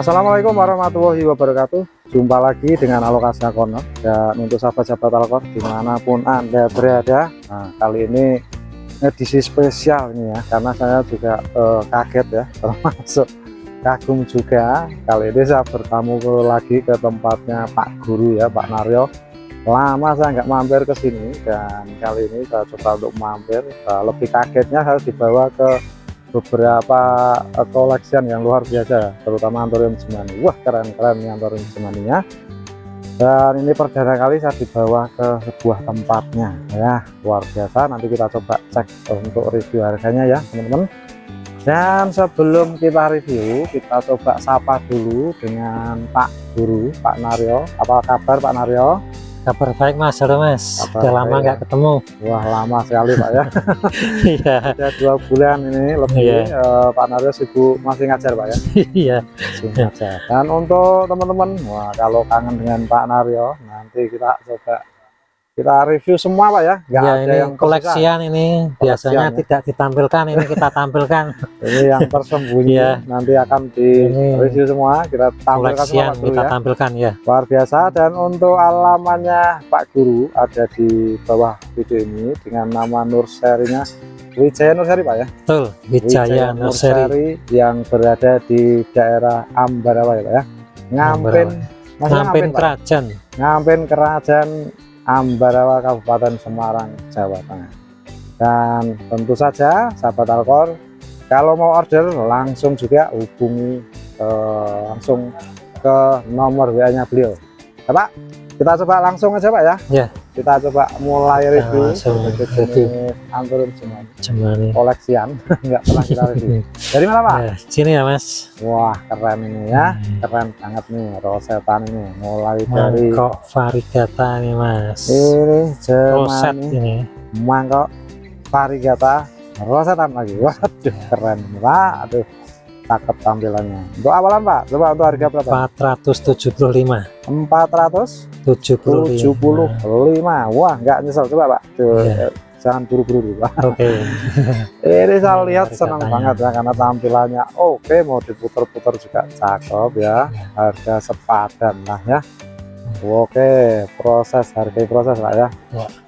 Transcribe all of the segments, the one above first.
Assalamualaikum warahmatullahi wabarakatuh. Jumpa lagi dengan Alokasi Corner. Dan untuk sahabat-sahabat Alokor dimanapun Anda berada, nah, kali ini edisi spesial ini ya, karena saya juga kaget ya, termasuk kagum juga. Kali ini saya bertamu lagi ke tempatnya Pak Guru ya, Pak Naryo. Lama saya nggak mampir ke sini, dan kali ini saya coba untuk mampir. Lebih kagetnya saya dibawa ke beberapa koleksian yang luar biasa, terutama Anthurium Gemani. Wah, keren-keren nih Anthurium Gemaninya. Dan ini perdana kali saya dibawa ke sebuah tempatnya ya, luar biasa. Nanti kita coba cek untuk review harganya ya teman-teman. Dan sebelum kita review, kita coba sapa dulu dengan Pak Guru, Pak Naryo. Apa kabar Pak Naryo? Kabar baik Mas, halo Mas. Udah lama nggak ketemu. Wah, lama sekali Pak ya. Iya. Sudah 2 bulan ini lebih. Pak Naryo sibuk masih ngajar Pak ya. Iya. Ngajar. Dan untuk teman-teman, wah kalau kangen dengan Pak Naryo, nanti kita coba kita review semua Pak ya. Nggak ya, ada ini yang koleksian ini biasanya ya. Tidak ditampilkan, ini kita tampilkan. Ini yang tersembunyi. Ya. Nanti akan di review semua, kita tampilkan Koleksian semua kita ya. tampilkan ya. Luar biasa. Dan untuk alamannya Pak Guru ada di bawah video ini dengan nama nursery-nya Wijaya Nursery Pak ya. Betul, Wijaya Nursery yang berada di daerah Ambarawa ya Pak ya. Ngampin Kerajaan. Ngampin Kerajaan Ambarawa, Kabupaten Semarang, Jawa Tengah. Dan tentu saja sahabat Alkor, kalau mau order langsung juga hubungi langsung ke nomor WA-nya beliau ya, Pak. Kita coba langsung aja Pak ya. Ya. Kita coba mulai review Anthurium Gemani koleksian. Nggak pernah kita review. Dari mana Pak? Ya, sini ya Mas. Wah, keren ini ya. Keren banget nih rosetan ini. Mulai dari mangkok variegata nih Mas. Ini roset ini. Mangkok variegata rosetan lagi. Waduh, keren Pak. Aduh, cakep tampilannya. Untuk awalan Pak, coba untuk harga berapa? 475. 475. Wah, nggak nyesel. Coba Pak. Tuh, jangan buru-buru dulu Pak. Oke. Ini saya lihat senang banget ya, karena tampilannya oke, mau diputer-puter juga cakep ya. Harga sepadan lah ya. Oke, harga proses Pak ya.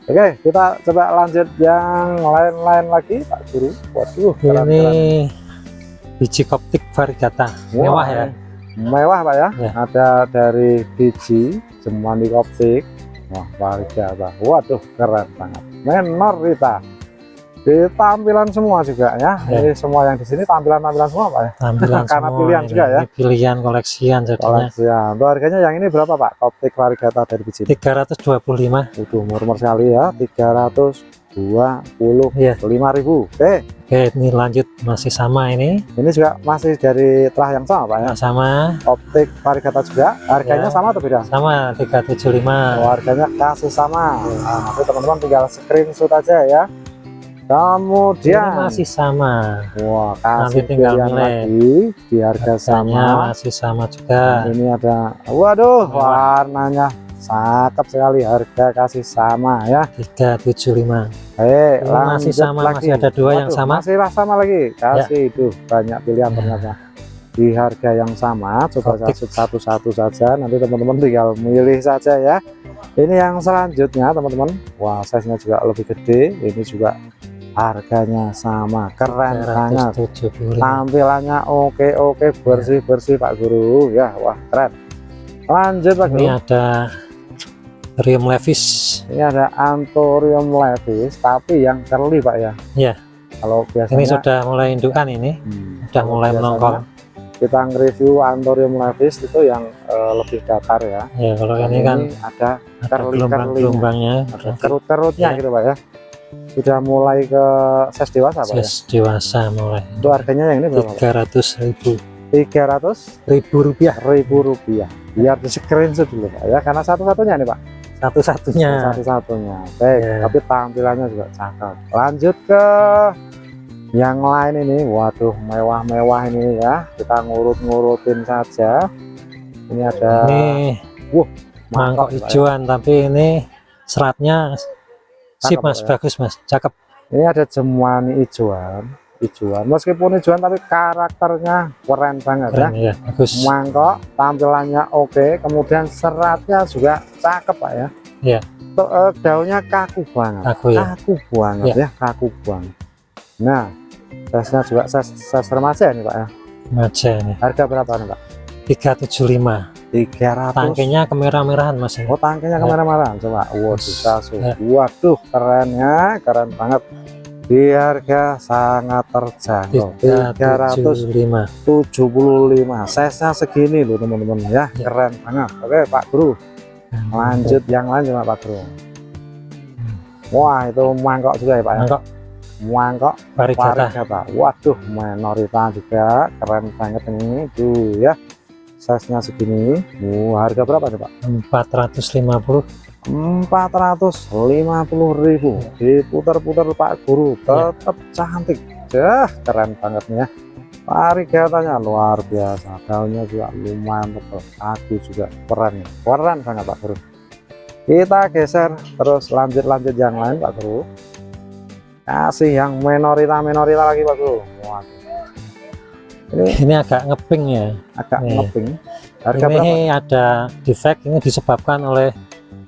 Oke, kita coba lanjut yang lain-lain lagi Pak Guru. Waduh, ini biji koptik variegata. Mewah ya. Mewah Pak ya. Ada dari biji Gemani koptik. Wah, variegata. Waduh, keren banget. Menorita. Di tampilan semua juga ya. Ini semua yang di sini tampilan semua Pak ya. Tampilan karena semua, pilihan juga ya. Pilihan koleksian jadinya. Untuk harganya yang ini berapa Pak? Koptik variegata dari biji 325. Udah murmur sekali ya. 325.000. Oke, ini lanjut masih sama ini. Ini juga masih dari telah yang sama Pak ya. Sama. Optik variegata juga. Harganya sama atau beda? Sama, 375. Oh, harganya kasih sama. Nah, nanti teman-teman tinggal screenshot aja ya. Kemudian ini masih sama. Wah, nanti kasih tinggal lagi di harga sama. Masih sama juga. Ini ada, waduh, warnanya cakep sekali. Harga kasih sama ya. 375. Masih sama lagi. Masih ada dua yang sama. Masih sama lagi. Kasih itu banyak pilihan ternyata. Di harga yang sama, coba saya satu-satu saja. Nanti teman-teman tinggal milih saja ya. Ini yang selanjutnya teman-teman. Wah, size-nya juga lebih gede. Ini juga harganya sama, keren banget. Tampilannya oke, bersih Pak Guru ya. Wah, keren. Lanjut Pak Guru. Ini ada Anthurium levis. Ini ada Anthurium levis tapi yang curly Pak ya. Iya. Kalau biasanya ini sudah mulai indukan ini. Sudah mulai menongol. Kita nge-review Anthurium levis itu yang lebih datar ya. Ya, kalau ini kan ada gelombang-gelombangnya, ada kerut-kerutnya gitu Pak ya. Sudah mulai ke size dewasa Pak ya? Size dewasa mulai. Itu harganya yang ini berapa? 300.000. 300.000 rupiah. Biar di screenshot dulu Pak ya, karena satu-satunya nih Pak. Satu-satunya. Baik, tapi tampilannya juga cakep. Lanjut ke yang lain ini. Waduh, mewah-mewah ini ya. Kita ngurut-ngurutin saja. Ini ada mangkok hijauan, tapi ini seratnya sip Mas, bagus Mas, cakep. Ini ada Gemani hijauan. hijauan, meskipun hijauan tapi karakternya keren banget ya. Keren ya, bagus. Mangkok tampilannya oke, kemudian seratnya juga cakep Pak ya. Iya. Daunnya kaku banget, Kaku ya. kaku banget ya, kaku banget. Nah, size-nya juga size remaja nih Pak ya. Remaja ini. Harga berapa nih Pak? 375. 300. Tangkinya kemerah-merahan Mas. Oh, tangkinya kemana-mana coba. Waduh, kasu. Ya. Waduh, keren ya, keren banget. Di harga sangat terjangkau. 375. 375. Size-nya segini loh teman-teman ya, Ya. keren banget. Oke Pak Guru, lanjut yang lain coba Pak Guru. Wah, itu mangkok juga ya Pak ya. Mangkok Mangkok varigata. varigata. Waduh, minorita juga keren banget ini tuh ya. Size-nya segini. Harga berapa nih Pak? 450. 450.000. Diputar-putar Pak Guru, tetap cantik. Keren banget nih ya. Varigatanya luar biasa, daunnya juga lumayan tebal, aku juga keren banget Pak Guru. Kita geser terus lanjut yang lain Pak Guru. Kasih yang minorita lagi Pak Guru. Waduh. Ini agak ngeping ya. Agak Nih. ngeping. Harga berapa? Ini ada defect, ini disebabkan oleh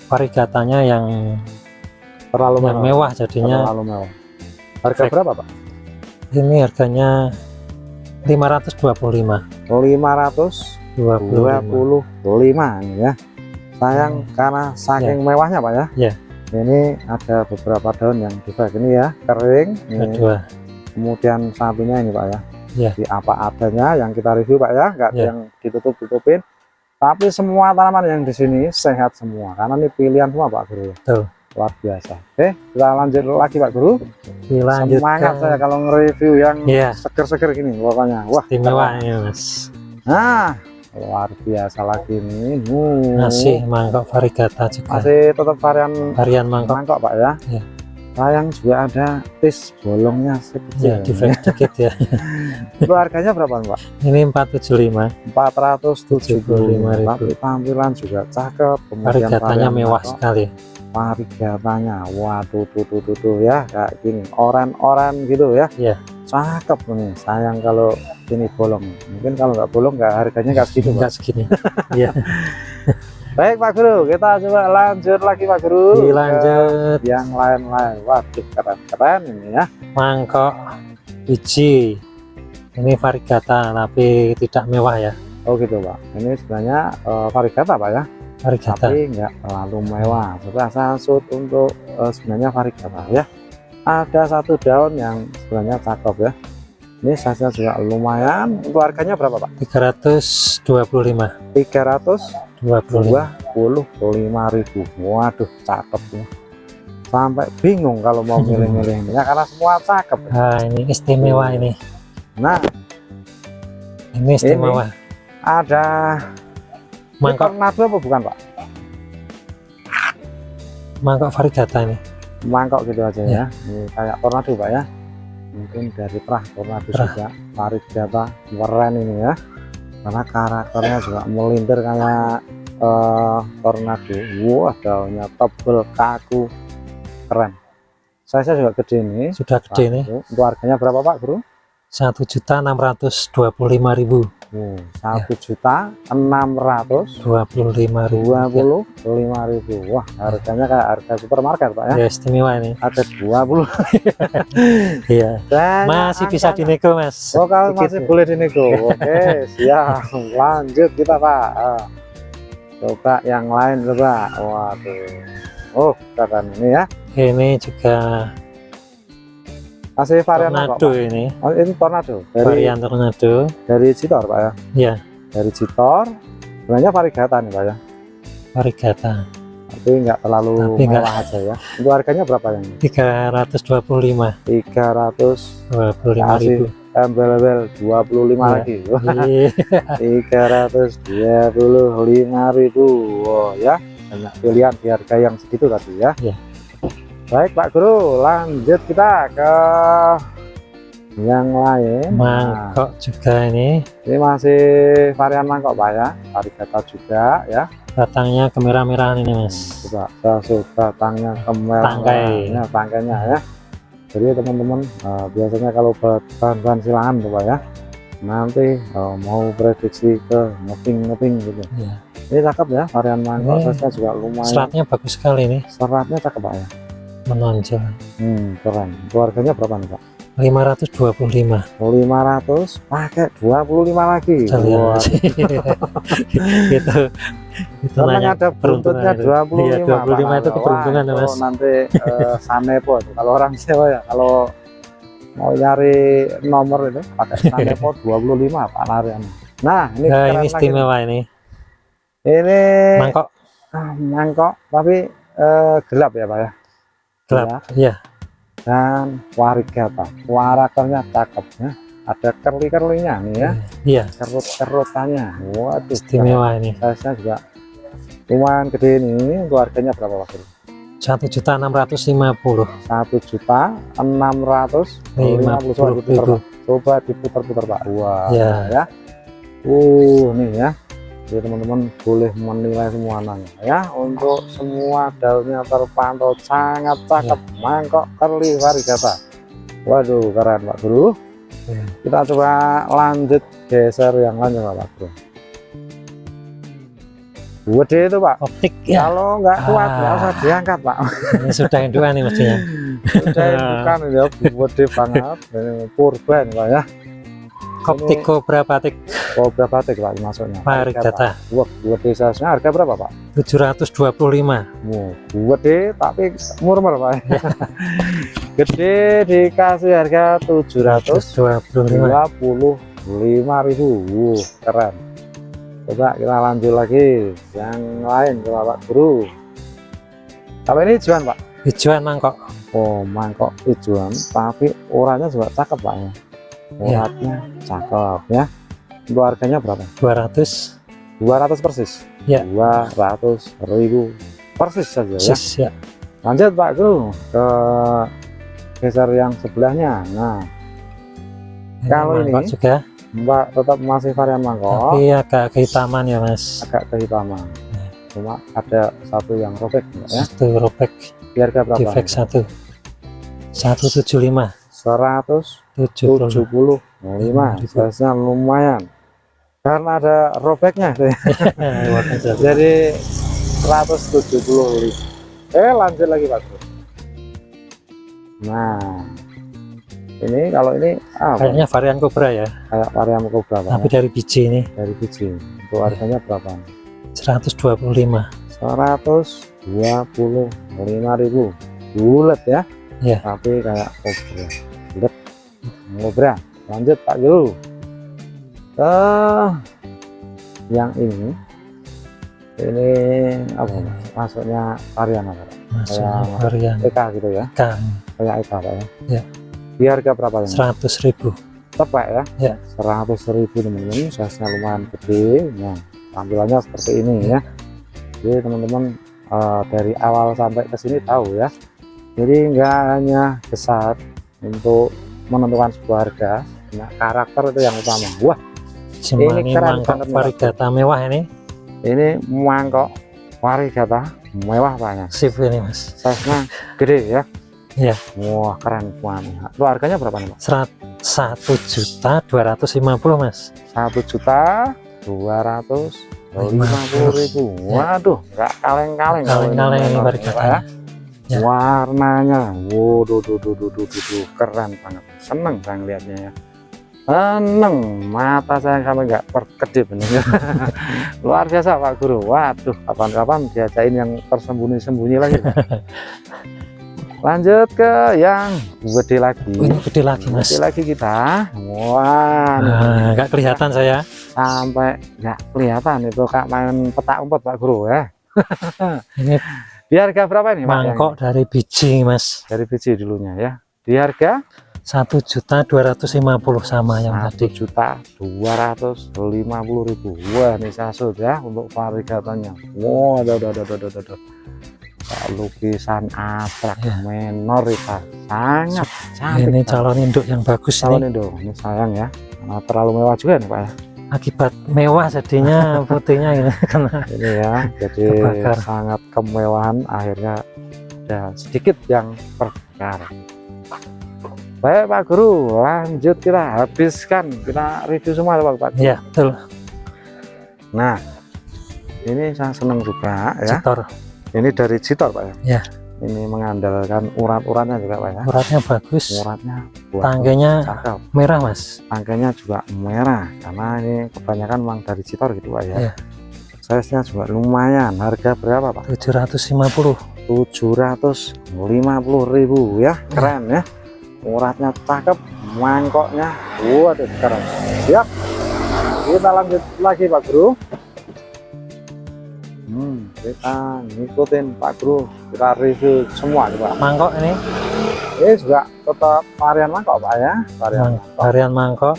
varigatanya yang Terlalu mewah jadinya. Terlalu mewah. Harga Defect. berapa Pak? Ini harganya 525. 525 ini ya. Sayang karena saking mewahnya Pak ya. Ya. Ini ada beberapa daun yang defect ini ya, kering. Ini. Kedua. Kemudian sampingnya ini Pak ya. Ya. Di apa adanya yang kita review Pak ya, nggak Ya. yang ditutup-tutupin. Tapi semua tanaman yang di sini sehat semua karena ini pilihan semua Pak Guru. Betul. Luar biasa. Oke, kita lanjut lagi Pak Guru. Semangat Dilanjutkan. saya kalau nge-review yang Ya. seger-seger gini pokoknya. Wah, Istimewa ini Mas. nah, luar biasa lagi nih. Masih mangkok varigata juga. Masih tetap Varian mangkok. mangkok Pak ya. Ya. Sayang juga ada tis bolongnya Ya, sekecil. defect dikit ya. Itu harganya berapa Pak? Ini 475. 475.000. Tapi tampilan juga cakep. Kemudian Varigatanya varian mewah mangkok, sekali. varigatanya waduh tuh ya kayak gini oren gitu ya. Ya. Cakep nih. Sayang kalau ini bolong. Mungkin kalau nggak bolong nggak harganya nggak segitu Pak. Enggak segini. Ya. Baik Pak Guru, kita coba lanjut lagi Pak Guru. Dilanjut. Yang lain-lain. Waduh, keren ini ya. Mangkok biji. Ini varigata tapi tidak mewah ya. Oh gitu Pak. Ini sebenarnya varigata Pak ya. Varigata. Tapi nggak terlalu mewah. Coba saya shoot untuk sebenarnya varigata ya. Ada satu daun yang sebenarnya cakep ya. Ini size-nya juga lumayan. Untuk harganya berapa Pak? 325. 325.000. Waduh, cakep ya. Sampai bingung kalau mau milih-milih ini ya karena semua cakep. Nah, ini istimewa ini. Nah, Ini istimewa. ada Mangkok tornado apa bukan Pak? mangkok varigata ini. Mangkok gitu aja Ya. ya. Ini kayak tornado Pak ya. Mungkin dari perah tornado Perah. juga. Varigata keren ini ya. Karena karakternya juga melintir kayak tornado. Wah, daunnya tebel, kaku, keren. Saya juga gede nih. Sudah gede ini. Untuk harganya berapa Pak Guru? 1.625.000. 1.625.000. Wah, harganya kayak harga supermarket Pak ya. Ya, istimewa ini. Ada 20. Iya. Dan Masih bisa dinego Mas. oh, kalau Dikit masih ya. boleh dinego. Oke, siap. Lanjut kita Pak. Coba yang lain coba. Waduh. Oh, keren ini ya. Ini juga Masih varian apa, tornado Pak? ini. Oh, ini tornado. Varian tornado. Dari Citor Pak ya. Ya, Dari Citor. Sebenarnya varigata nih Pak ya. varigata. Tapi nggak terlalu Tapi nggak. mewah aja ya. Untuk harganya berapa yang ini? 325. 325.000. 25.000. Embel-embel 25 Iya. lagi. Iya. 325.000. Wow ya. Banyak pilihan di harga yang segitu tadi ya. Iya. Baik Pak Guru, lanjut kita ke yang lain. Nah, Mangkok juga ini. ini masih varian mangkok Pak ya. Varigata juga ya. Batangnya kemerah-merahan ini Mas. Coba saya sudah batangnya kemerah. Tangkai. Tangkainya ya. Jadi teman-teman biasanya kalau bahan-bahan silangan tuh Pak ya, nanti mau prediksi ke ngeping gitu. Ya. Ini cakep ya, varian mangkok, size-nya juga lumayan. Seratnya bagus sekali nih, Seratnya cakep Pak ya. menonjol. Keren. Keluarganya berapa nih Pak? 525. 500 pakai 25 lagi. Wah, itu tenang, nanya ada buntutnya 25. Iya, 25 itu keberuntungan. Wah, Mas. itu nanti Sanepo tuh. Kalau orang sewa ya, kalau mau nyari nomor itu pakai Sanepo 25 Pak larian. Nah, ini Nah, keren ini istimewa lagi. ini. Ini Mangkok mangkok tapi gelap ya Pak ya. gelap. Iya. Dan warigata, warakernya cakep ya. Ada kerli-kerlinya nih ya. Iya. Kerut-kerutannya. Waduh, Istimewa ini. size-nya juga lumayan gede ini. Untuk harganya berapa Pak Guru? 1.650.000. 1.650.000. Coba diputar-putar Pak. Wah Ya. ya. Nih ya. Jadi teman-teman boleh menilai semua nanya ya. Untuk semua daunnya terpantau sangat cakep. Mangkok kerli varigata. Waduh, keren Pak Guru. Kita coba lanjut geser yang lain ya Pak Guru. Gede itu Pak. Optik ya. Kalau nggak kuat nggak usah diangkat Pak. Ini sudah indukan nih mestinya. Sudah indukan ya, gede banget. Ini purba nih Pak ya. Optik Cobra Batik Cobra Batik Pak masuknya. varigata. Wah, gede size-nya harga berapa Pak? 725. Gede tapi murmur Pak. Gede dikasih harga 725.000. Keren. Coba kita lanjut lagi yang lain coba Pak Guru. Apa ini hijauan Pak? Hijauan mangkok. Oh, mangkok hijauan tapi oranye juga cakep Pak ya. Uratnya cakep ya. Untuk harganya berapa? 200 persis. Ya. 200.000 persis saja ya. ya. Lanjut Pak Guru ke geser yang sebelahnya. Nah, kalau ini juga Mbak tetap masih varian mangkok, tapi agak kehitaman ya Mas. agak kehitaman. Cuma ada satu yang robek ya. Satu robek. Di harga berapa? Defect 1 175. 175. Size-nya lumayan. Karena ada robeknya. Jadi 175. Lanjut lagi Pak Guru. Nah, ini kalau ini kayaknya varian Cobra ya, kayak varian Cobra Pak, tapi dari biji ini. dari biji. Untuk harganya berapa? 125. 125.000. Bulat ya. Ya. Tapi kayak Cobra. Bulat. Cobra. Lanjut Pak Guru. Yang ini apa Mas? Masuknya varian apa Pak? Masuknya varian EK gitu ya. Kayak EK Pak ya. Ya. Di harga berapa ini? 100.000. Tepat ya. Ya. 100.000 teman-teman. Size-nya lumayan gede. Nah, tampilannya seperti ini ya. Jadi teman-teman dari awal sampai ke sini tahu ya. Jadi nggak hanya besar untuk menentukan sebuah harga, nah karakter itu yang utama. Wah, ini keren banget varigata mewah ini. Ini mangkok varigata mewah banyak. Sip ini Mas. Size-nya gede ya. Iya. Wah, keren banget. Itu harganya berapa nih Pak? 1.250.000 Mas. 1.250.000. Waduh, nggak kaleng-kaleng. Kaleng-kaleng ini varigata ya. Ya. Warnanya, waduh, keren banget. Seneng saya ngeliatnya ya. Seneng, mata saya sampai nggak berkedip ini. Luar biasa Pak Guru. Waduh, kapan-kapan diajain yang tersembunyi-sembunyi lagi. Lanjut ke yang gede lagi. Ini gede lagi Mas. Gede lagi kita. Wah, nggak kelihatan saya. Sampai nggak kelihatan itu kayak main petak umpet Pak Guru ya. Ini di harga berapa ini mangkok Pak? dari biji Mas. Dari biji dulunya ya. Di harga 1.250.000 sama yang tadi. 1.250.000. Wah, ini sasut ya untuk varigatanya. Wow, lukisan abstrak menor itu sangat cantik. Ini calon induk yang bagus calon ini. induk. Ini sayang ya, karena terlalu mewah juga nih Pak ya. Akibat mewah jadinya putihnya ini karena ini ya, jadi kebakar. sangat kemewahan akhirnya ada sedikit yang terbakar. Baik Pak Guru, lanjut kita habiskan, kita review semua Pak. Ya, betul. Nah, ini saya senang juga ya. Citor. Ini dari Citor Pak ya. Ya. Ini mengandalkan urat-uratnya juga Pak ya. Uratnya bagus. Uratnya Tangkainya cakep. merah Mas. Tangkainya juga merah karena ini kebanyakan memang dari Citor gitu Pak ya. Ya. Size-nya juga lumayan. Harga berapa Pak? 750. 750.000 ya. Keren ya. Uratnya cakep, mangkoknya waduh keren. Siap. Kita lanjut lagi Pak Guru. Kita ngikutin Pak Guru, kita review semua coba. Mangkok ini Juga tetap varian mangkok Pak ya. varian mangkok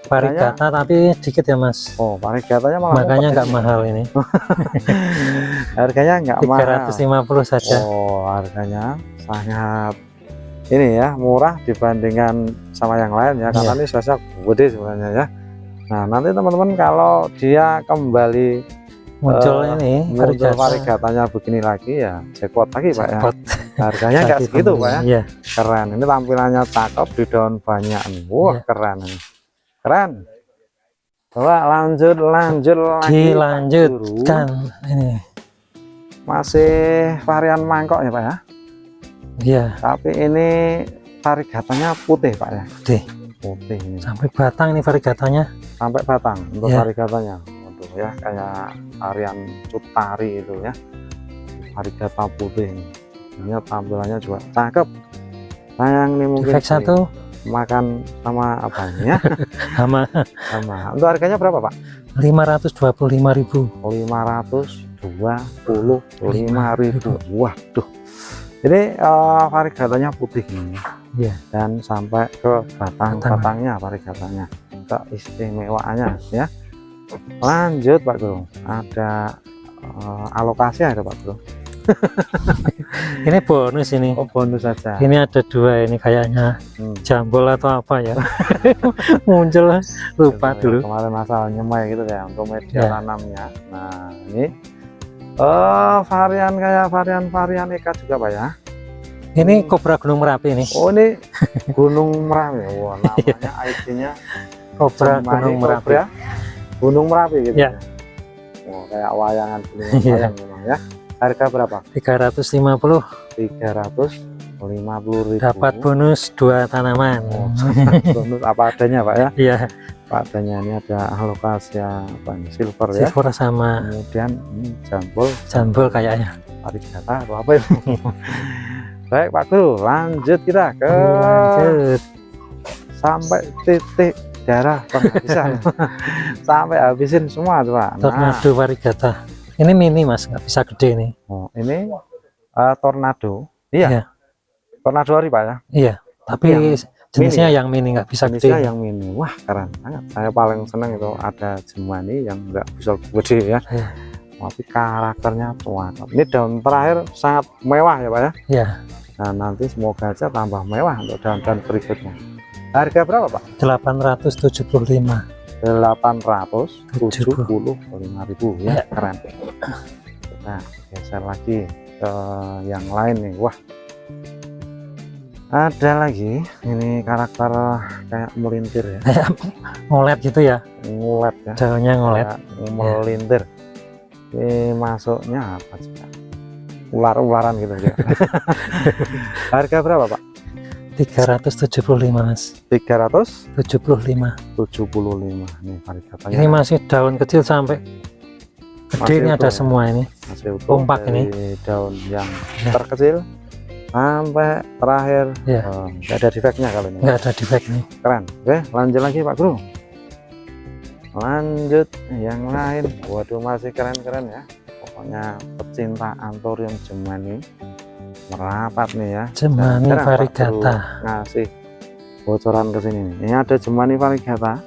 varigata tapi dikit ya Mas. Oh, varigatanya malah Makanya nggak mahal ini. Harganya nggak mahal. 350 saja. Oh, harganya sangat ini ya, murah dibandingkan sama yang lain ya, karena ini size-nya gede sebenarnya ya. Nah, nanti teman-teman kalau dia kembali Muncul ini varigatanya begini lagi ya, jackpot lagi Pak ya. Harganya nggak segitu Pak ya. Iya. Keren, ini tampilannya cakep, di daun banyak nih. Wah, keren ini. Keren. Coba lanjut lagi. Dilanjutkan ini. Masih varian mangkok ya Pak ya. Iya. Tapi ini varigatanya putih Pak ya. Putih ini. Sampai batang ini varigatanya. Sampai batang untuk varigatanya. Untuk ya kayak varian cutari itu ya. Varigata putih ini. Ini tampilannya juga cakep. Sayang nih mungkin Defek satu makan sama apa ya? sama. Untuk harganya berapa Pak? 525.000. 525.000. Waduh. Ini varigatanya putih ini. Iya. Dan sampai ke batang-batangnya varigatanya. Keistimewaannya ya. Lanjut Pak Guru. Ada alokasi ada Pak Guru. Ini bonus ini. Oh, bonus saja. Ini ada dua ini kayaknya jambol atau apa ya. Muncul lupa dulu. Kemarin masalah nyemai gitu ya untuk media tanamnya. Nah, ini varian kayak varian Eka juga Pak ya. Ini kobra Gunung Merapi ini. Oh, ini Gunung Merapi. Wah, namanya ID-nya kobra Gunung Merapi. Gunung Merapi gitu ya. Oh, kayak wayangan wayang memang ya. Harga berapa? 350. 350.000. Dapat bonus 2 tanaman. Oh, bonus apa adanya Pak ya. Iya. Apa adanya. Ini ada alokasia silver ya. Silver sama. Kemudian jambol Kayaknya. varigata atau apa itu. Baik Pak Guru, lanjut kita ke sampai titik darah penghabisan. Sampai habisin semua tuh Pak. Tornado varigata. Ini mini Mas, nggak bisa gede nih. Oh, ini tornado. Iya. Tornado hari Pak ya. Iya. Tapi jenisnya yang mini, nggak bisa gede. Yang mini. Wah, keren banget. Saya paling seneng itu ada jemani yang nggak bisa gede ya. Tapi karakternya cakep. Ini daun terakhir sangat mewah ya Pak ya. Iya. Nah, nanti semoga aja tambah mewah untuk daun-daun berikutnya. Harga berapa Pak? 875. 875.000 ya. Keren. Nah, geser lagi ke yang lain nih. Wah, ada lagi ini karakter kayak melintir ya. Ngolet gitu ya. Ngulet ya. Daunnya ngolet. Melintir. Ini masuknya apa juga? Ular-ularan gitu ya. Harga berapa Pak? 375 Mas. 375 nih varigatanya. Ini masih daun kecil sampai gede, ini ada semua ini. Masih utuh. Kompak ini. Daun yang terkecil sampai terakhir. Nggak ada defeknya kalau ini. Nggak ada defek nih. Keren. Oke, lanjut lagi Pak Guru. Lanjut yang lain. Waduh, masih keren-keren ya. Pokoknya pecinta anthurium jemani merapat nih ya. Jemani varigata. Ngasih bocoran ke sini nih. Ini ada jemani varigata.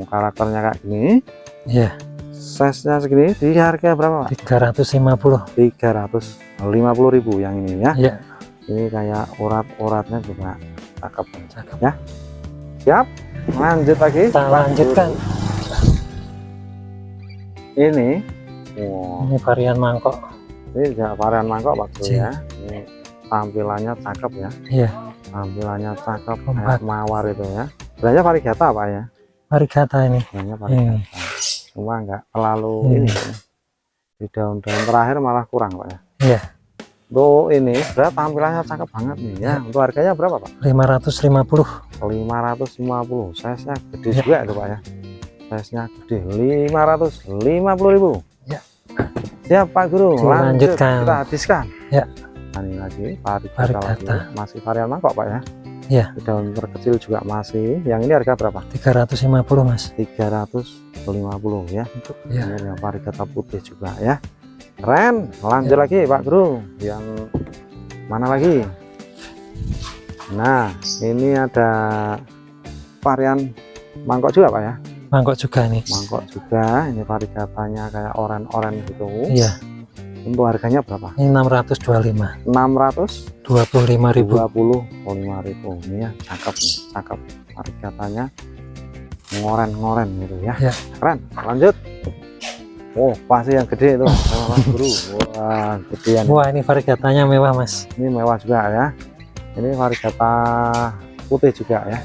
Karakternya kayak gini. Iya. Size-nya segini. Di harga berapa Pak? 350. 350.000 yang ini ya. Iya. Ini kayak urat-uratnya juga cakep ya. Siap. Lanjut lagi. Kita lanjutkan. Ini ini varian mangkok. Ini juga varian mangkok Pak Guru ya. Ini tampilannya cakep ya. Iya. tampilannya cakep Kompak. kayak mawar itu ya. Sebenarnya varigata Pak ya, Varigata ini. sebenarnya varigata, cuma nggak terlalu ini ya. Di daun-daun terakhir malah kurang Pak ya. Iya. Untuk ini berarti tampilannya cakep banget nih ya. Untuk harganya berapa Pak? 550. 550. Size nya gede juga itu Pak ya, size nya gede. 550.000 ya. Siap Pak Guru, lanjut Dilanjutkan. kita habiskan Ya. Nah, ini lagi varigata lagi. Varigata. Masih varian mangkok Pak ya. Ya. Daun terkecil juga masih. Yang ini harga berapa? 350 Mas. 350 ya. Ya. Ini yang varigata putih juga ya. Keren. Lanjut lagi Pak Guru. Yang mana lagi? Nah, ini ada varian mangkok juga Pak ya. Mangkok juga nih. Mangkok juga. Ini varigatanya kayak oren-oren gitu. Iya. Untuk harganya berapa? Ini 625. 625.000. 25.000. Ini ya, cakep nih, cakep. Varigatanya ngoren-ngoren gitu ya. Ya. Keren. Lanjut. Oh, pasti yang gede itu sama Mas Guru. Wah, gedean. Wah, ini varigatanya mewah Mas. Ini mewah juga ya. Ini varigata putih juga ya.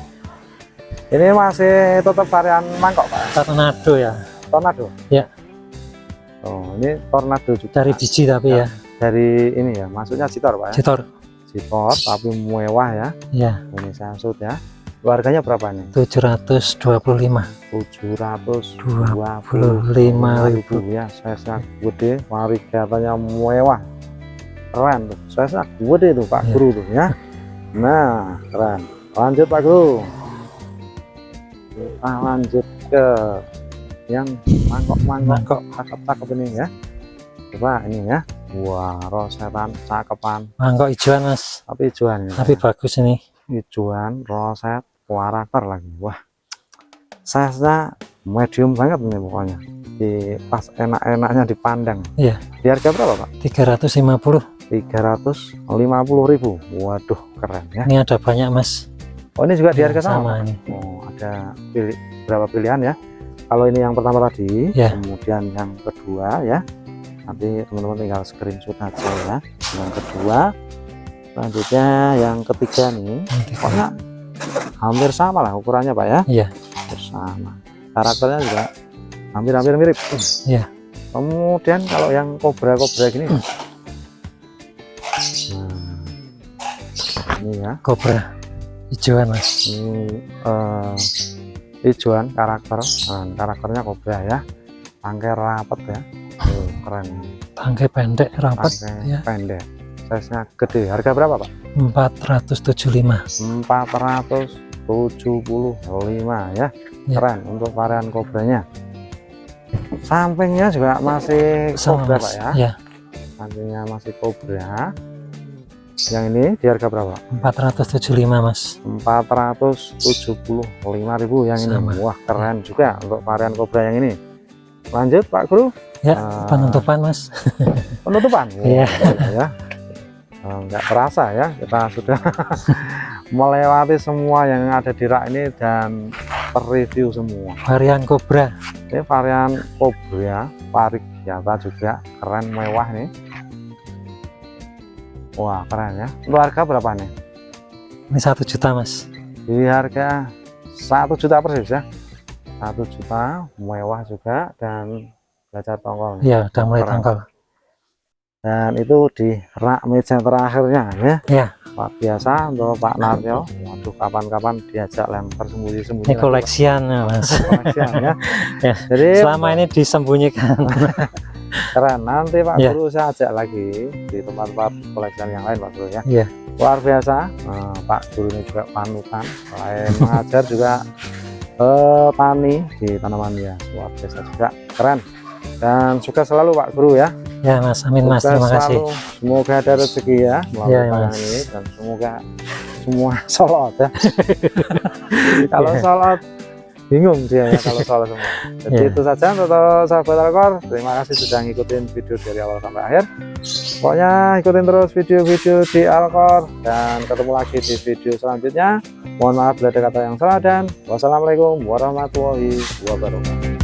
Ini masih tetap varian mangkok Pak. Tornado ya. Tornado. Ya. Oh, ini tornado juga. Dari biji tapi ya. Dari ini ya, maksudnya citor Pak ya. Citor. Citor tapi mewah ya. Ya. Ini sensut ya. Harganya berapa nih? 725. 725.000 ya. Size-nya gede, varigatanya mewah. Keren tuh. Size-nya gede tuh Pak Ya. Guru tuh ya. Nah, keren. Lanjut Pak Guru. Kita lanjut ke yang mangkok cakep-cakep ini ya. Coba ini ya. Wah, rosetan cakepan. Mangkok hijauan Mas. Tapi hijauan ya. Tapi bagus ini. Hijauan, roset, karakter lagi. Wah, size-nya medium banget nih pokoknya. Di pas enak-enaknya dipandang. Iya. Di harga berapa Pak? 350. 350.000. Waduh, keren ya. Ini ada banyak Mas. Oh, ini juga di harga sama sama. ini. Oh, ada berapa pilihan ya. Kalau ini yang pertama tadi, Ya. kemudian yang kedua ya. Nanti teman-teman tinggal screenshot aja ya. Yang kedua, selanjutnya yang ketiga nih. Pokoknya hampir sama lah ukurannya Pak ya. Iya. Hampir sama. Karakternya juga hampir mirip. Iya. Kemudian kalau yang kobra-kobra gini. Nah, ini ya. Kobra hijauan Mas. Ini hijauan karakter. Nah, karakternya kobra ya. Tangkai rapat ya. Keren. Tangkai pendek rapat Tangkai ya. pendek. Size-nya gede. Harga berapa Pak? 475. 475 ya. Ya. Keren untuk varian kobranya. Sampingnya juga masih Sama kobra Mas. Pak ya. Ya. Sampingnya masih kobra. Yang ini di harga berapa? 475 Mas. 475.000 yang ini. Sama. Wah, keren juga untuk varian kobra yang ini. Lanjut Pak Guru. Ya, Nah, penutupan Mas. penutupan. Iya. Ya. Nggak terasa ya, kita sudah melewati semua yang ada di rak ini dan review semua. Varian Kobra. Ini varian Kobra variegata juga keren, mewah nih. Wah, keren ya. Untuk harga berapa nih? Ini 1 juta Mas. Di harga 1 juta persis ya. 1 juta, mewah juga dan belajar tongkol. Ya, udah mulai Keren. tangkal. Dan itu di rak meja terakhirnya ya. Ya. Pak biasa untuk Pak Naryo. Waduh, kapan-kapan diajak lempar sembunyi-sembunyi. Ini koleksian ya, Mas. Koleksian ya. Ya, Jadi selama ini disembunyikan. keren. Nanti Pak Ya. Guru saya ajak lagi di tempat-tempat koleksian yang lain Pak Guru ya. Iya. Luar biasa. Pak Guru ini juga panutan. Selain mengajar juga tani di tanaman ya. Luar biasa juga. Keren. Dan sukses selalu Pak Guru ya. Ya Mas, amin Mas, Sukses terima kasih. selalu. Semoga ada rezeki ya melalui Ya, tayangan Mas. ini dan semoga semua solot ya. Kalau Ya. solot bingung dia ya kalau solot semua. Jadi Ya. itu saja untuk sahabat Alkor. Terima kasih sudah ngikutin video dari awal sampai akhir. Pokoknya ikutin terus video-video di Alkor dan ketemu lagi di video selanjutnya. Mohon maaf bila ada kata yang salah dan wassalamualaikum warahmatullahi wabarakatuh.